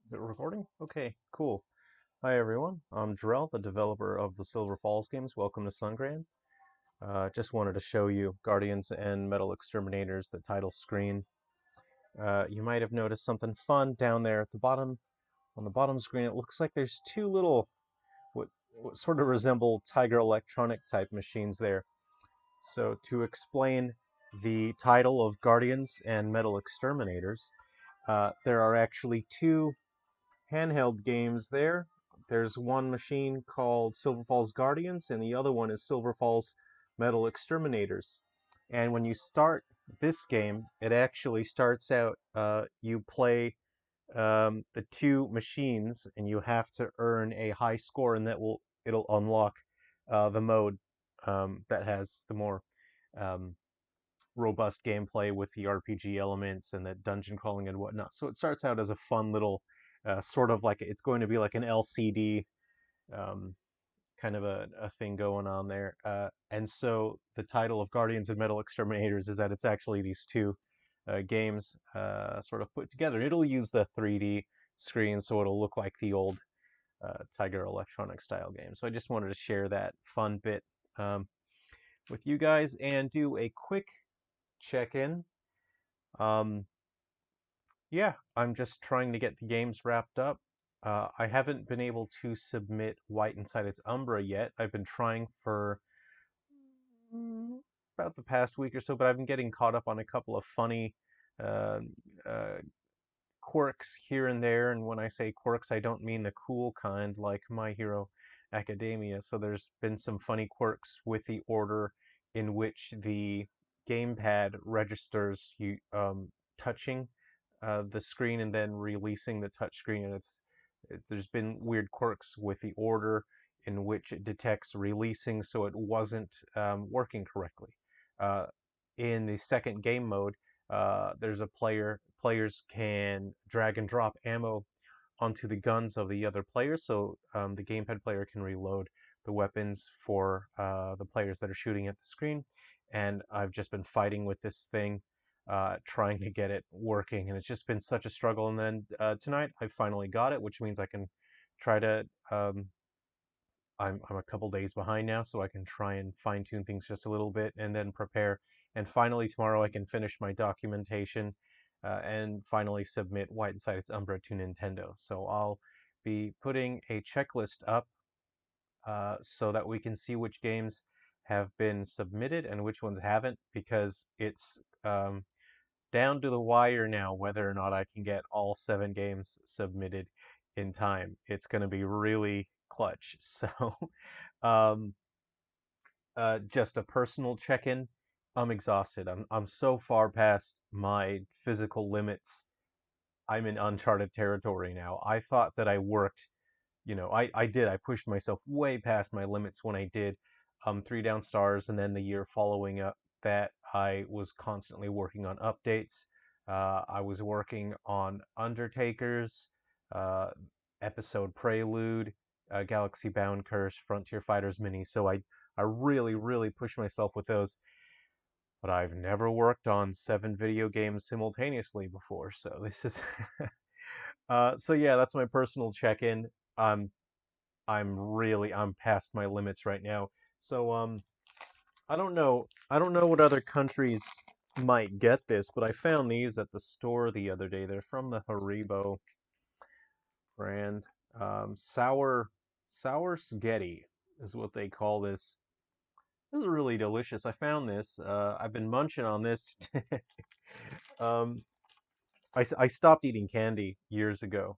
Is it recording? Okay, cool. Hi everyone, I'm Jerrel, the developer of the Silver Falls games. Welcome to Sungran. Just wanted to show you Guardians and Metal Exterminators, the title screen. You might have noticed something fun down there at the bottom. On the bottom screen, it looks like there's two little, what sort of resemble Tiger Electronic type machines there. So to explain the title of Guardians and Metal Exterminators, there are actually two handheld games there. There's one machine called Silver Falls Guardians, and the other one is Silver Falls Metal Exterminators. And when you start this game, it actually starts out, you play the two machines, and you have to earn a high score, and it'll unlock the mode that has the more um, robust gameplay with the RPG elements and the dungeon crawling and whatnot. So it starts out as a fun little sort of like it's going to be like an LCD um, kind of a thing going on there. And so the title of Guardians and Metal Exterminators is that it's actually these two games sort of put together. It'll use the 3D screen, so it'll look like the old Tiger Electronic style game. So I just wanted to share that fun bit with you guys and do a quick check-in. Um, yeah, I'm just trying to get the games wrapped up. I haven't been able to submit White Inside Its Umbra yet. I've been trying for mm, about the past week or so, but I've been getting caught up on a couple of funny uh, uh, quirks here and there. And when I say quirks, I don't mean the cool kind like My Hero Academia. So there's been some funny quirks with the order in which the gamepad registers you touching the screen and then releasing the touch screen. And there's been weird quirks with the order in which it detects releasing, so it wasn't working correctly. Uh, in the second game mode, there's a players can drag and drop ammo onto the guns of the other players, so the gamepad player can reload the weapons for the players that are shooting at the screen. And I've just been fighting with this thing, trying to get it working, and it's just been such a struggle. And then tonight I finally got it, which means I can try to. I'm a couple days behind now, so I can try and fine tune things just a little bit and then prepare. And finally, tomorrow I can finish my documentation and finally submit White Inside Its Umbra to Nintendo. So I'll be putting a checklist up so that we can see which games have been submitted and which ones haven't, because it's down to the wire now whether or not I can get all 7 games submitted in time. It's going to be really clutch. So, um, just a personal check-in. I'm exhausted. I'm so far past my physical limits. I'm in uncharted territory now. I thought that I worked, I did. I pushed myself way past my limits when I did 3 Down Stars, and then the year following up that I was constantly working on updates. I was working on Undertakers, uh, episode Prelude, Galaxy Bound Curse, Frontier Fighters Mini. So I really, really pushed myself with those. But I've never worked on 7 video games simultaneously before, so this is so yeah, that's my personal check-in. Um, I'm past my limits right now. So I don't know what other countries might get this, but I found these at the store the other day. They're from the Haribo brand. Sour spaghetti is what they call this. This is really delicious. I found this. I've been munching on this. um, I stopped eating candy years ago,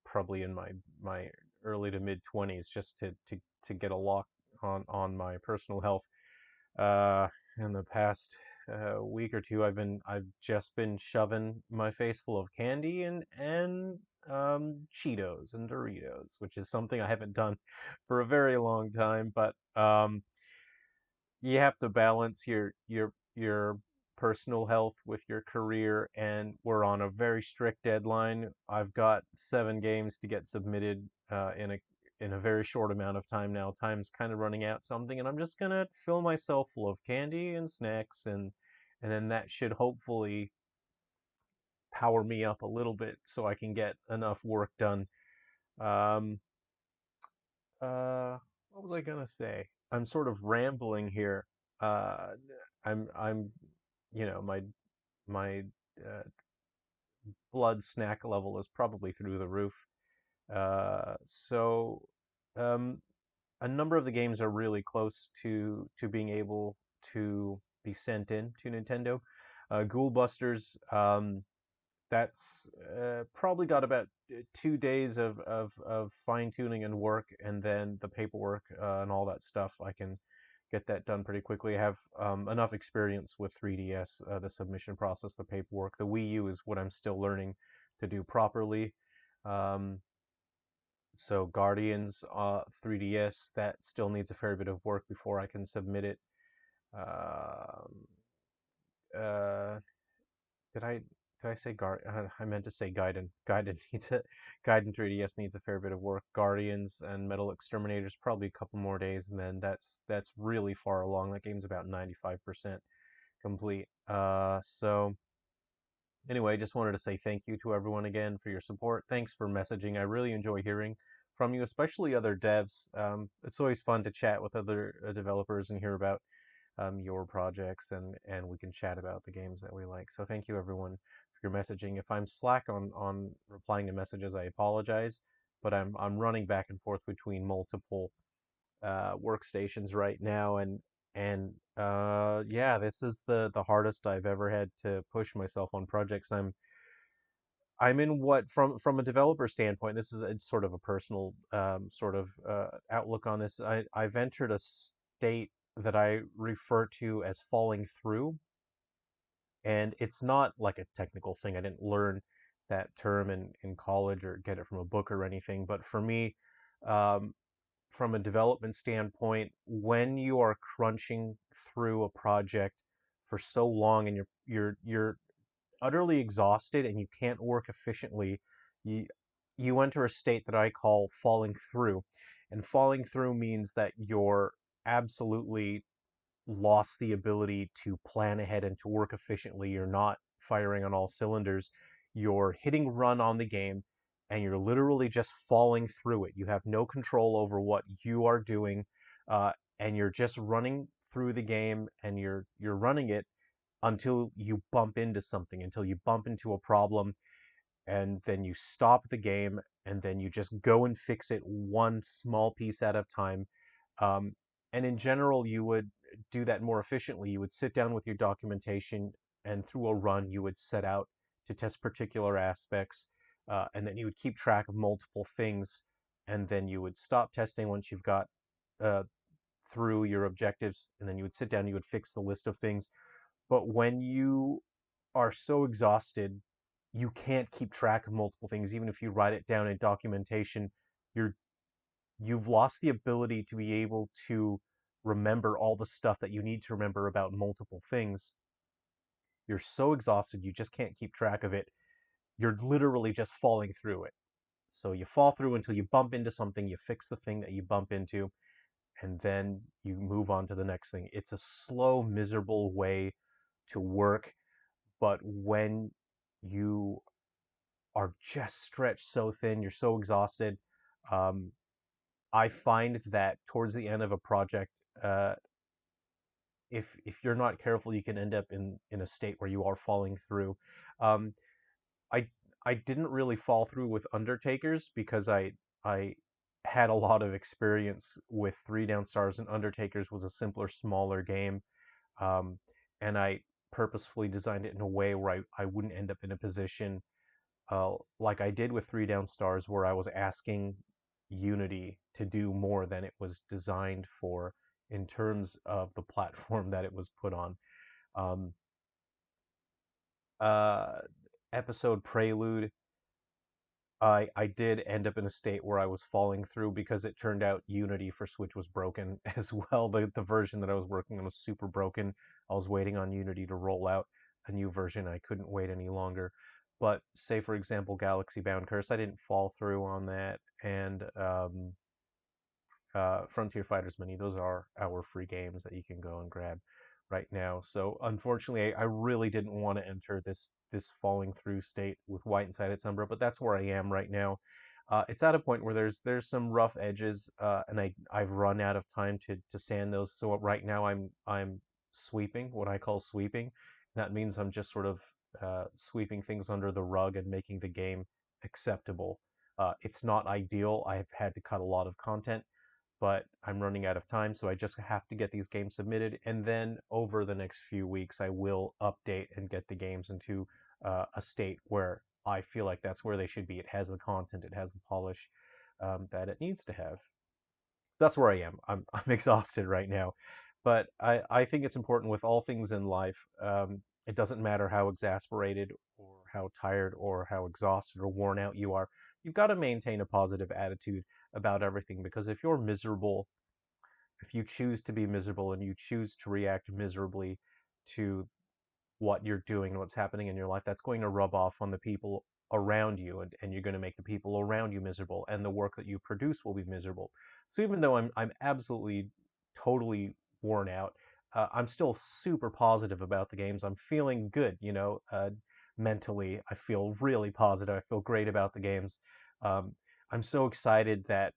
probably in my early to mid 20s, just to get a lock on my personal health. In the past week or two, I've just been shoving my face full of candy and Cheetos and Doritos, which is something I haven't done for a very long time. But you have to balance your personal health with your career, and we're on a very strict deadline. I've got 7 games to get submitted in a very short amount of time now. Time's kind of running out something, and I'm just gonna fill myself full of candy and snacks, and then that should hopefully power me up a little bit so I can get enough work done. Um, what was I gonna say? I'm sort of rambling here. Uh, I'm, my uh, blood snack level is probably through the roof. So, um, a number of the games are really close to being able to be sent in to Nintendo. Ghoul Busters, that's probably got about 2 days of fine tuning and work, and then the paperwork and all that stuff. I can get that done pretty quickly. I have enough experience with 3DS, the submission process, the paperwork. The Wii U is what I'm still learning to do properly. Um, so Guardians 3DS, that still needs a fair bit of work before I can submit it. Um, uh, did I did I say Guard? I meant to say Gaiden. Gaiden needs a Gaiden 3DS needs a fair bit of work. Guardians and Metal Exterminators probably a couple more days, and then that's really far along. That game's about 95% complete. So anyway, just wanted to say thank you to everyone again for your support. Thanks for messaging. I really enjoy hearing from you, especially other devs. It's always fun to chat with other developers and hear about your projects, and we can chat about the games that we like. So thank you everyone for your messaging. If I'm slack on replying to messages, I apologize, but I'm running back and forth between multiple workstations right now, and yeah, this is the hardest I've ever had to push myself on projects. I'm in what from a developer standpoint, this is it's sort of a personal sort of outlook on this. I've entered a state that I refer to as falling through, and it's not like a technical thing. I didn't learn that term in college or get it from a book or anything. But for me, um, from a development standpoint, when you are crunching through a project for so long and you're utterly exhausted and you can't work efficiently, you you enter a state that I call falling through. And falling through means that you're absolutely lost the ability to plan ahead and to work efficiently. You're not firing on all cylinders. You're hitting run on the game and you're literally just falling through it. You have no control over what you are doing, uh, and you're just running through the game and you're running it until you bump into something, until you bump into a problem, and then you stop the game, and then you just go and fix it one small piece at a time. Um, and in general, you would do that more efficiently. You would sit down with your documentation, and through a run, you would set out to test particular aspects, and then you would keep track of multiple things, and then you would stop testing once you've got uh, through your objectives, and then you would sit down, you would fix the list of things. But when you are so exhausted, you can't keep track of multiple things. Even if you write it down in documentation, you're you've lost the ability to be able to remember all the stuff that you need to remember about multiple things. You're so exhausted, you just can't keep track of it. You're literally just falling through it. So you fall through until you bump into something, you fix the thing that you bump into, and then you move on to the next thing. It's a slow, miserable way to work, but when you are just stretched so thin, you're so exhausted. Um, I find that towards the end of a project, uh, if you're not careful, you can end up in a state where you are falling through. Um, I I didn't really fall through with Undertakers because I had a lot of experience with Three Down Stars, and Undertakers was a simpler, smaller game. Um, and I purposefully designed it in a way where I wouldn't end up in a position like I did with Three Down Stars, where I was asking Unity to do more than it was designed for in terms of the platform that it was put on. Um, uh, Episode Prelude, I did end up in a state where I was falling through because it turned out Unity for Switch was broken as well. The version that I was working on was super broken. I was waiting on Unity to roll out a new version. I couldn't wait any longer. But say, for example, Galaxy Bound Curse, I didn't fall through on that. And Frontier Fighters Mini, those are our free games that you can go and grab right now. So unfortunately, I really didn't want to enter this falling through state with White Inside its Umbra, but that's where I am right now. It's at a point where there's some rough edges, and I've run out of time to sand those. So right now I'm sweeping, what I call sweeping. That means I'm just sort of sweeping things under the rug and making the game acceptable. It's not ideal. I've had to cut a lot of content, but I'm running out of time, so I just have to get these games submitted, and then over the next few weeks, I will update and get the games into a state where I feel like that's where they should be. It has the content, it has the polish that it needs to have. So that's where I am. I'm exhausted right now, but I think it's important with all things in life. It doesn't matter how exasperated or how tired or how exhausted or worn out you are. You've got to maintain a positive attitude about everything, because if you're miserable, if you choose to be miserable and you choose to react miserably to what you're doing and what's happening in your life, that's going to rub off on the people around you, and you're going to make the people around you miserable, and the work that you produce will be miserable. So even though I'm absolutely totally worn out, I'm still super positive about the games. I'm feeling good, mentally. I feel really positive. I feel great about the games. Um, I'm so excited that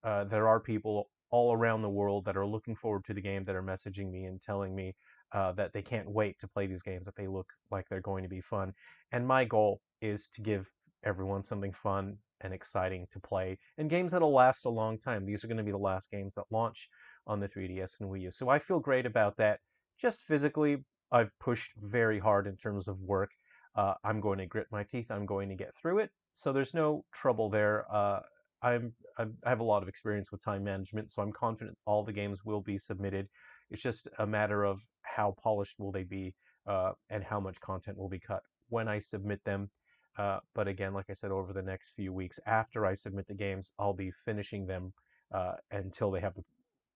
there are people all around the world that are looking forward to the game, that are messaging me and telling me that they can't wait to play these games, that they look like they're going to be fun. And my goal is to give everyone something fun and exciting to play, and games that'll last a long time. These are going to be the last games that launch on the 3DS and Wii U. So I feel great about that. Just physically, I've pushed very hard in terms of work. I'm going to grit my teeth. I'm going to get through it. So there's no trouble there. I have a lot of experience with time management, so I'm confident all the games will be submitted. It's just a matter of how polished will they be, and how much content will be cut when I submit them. But again, like I said, over the next few weeks after I submit the games, I'll be finishing them until they have the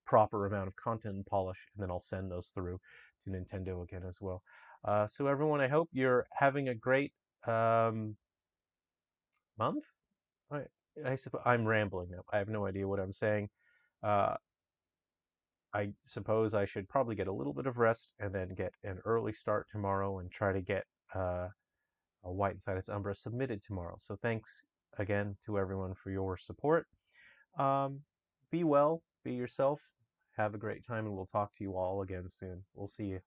proper amount of content and polish, and then I'll send those through to Nintendo again as well. So everyone, I hope you're having a great um, month. I, I suppose I'm rambling now. I have no idea what I'm saying. Uh, I suppose I should probably get a little bit of rest and then get an early start tomorrow and try to get a White Inside its Umbra submitted tomorrow. So thanks again to everyone for your support. Um, be well, be yourself, have a great time, and we'll talk to you all again soon. We'll see you.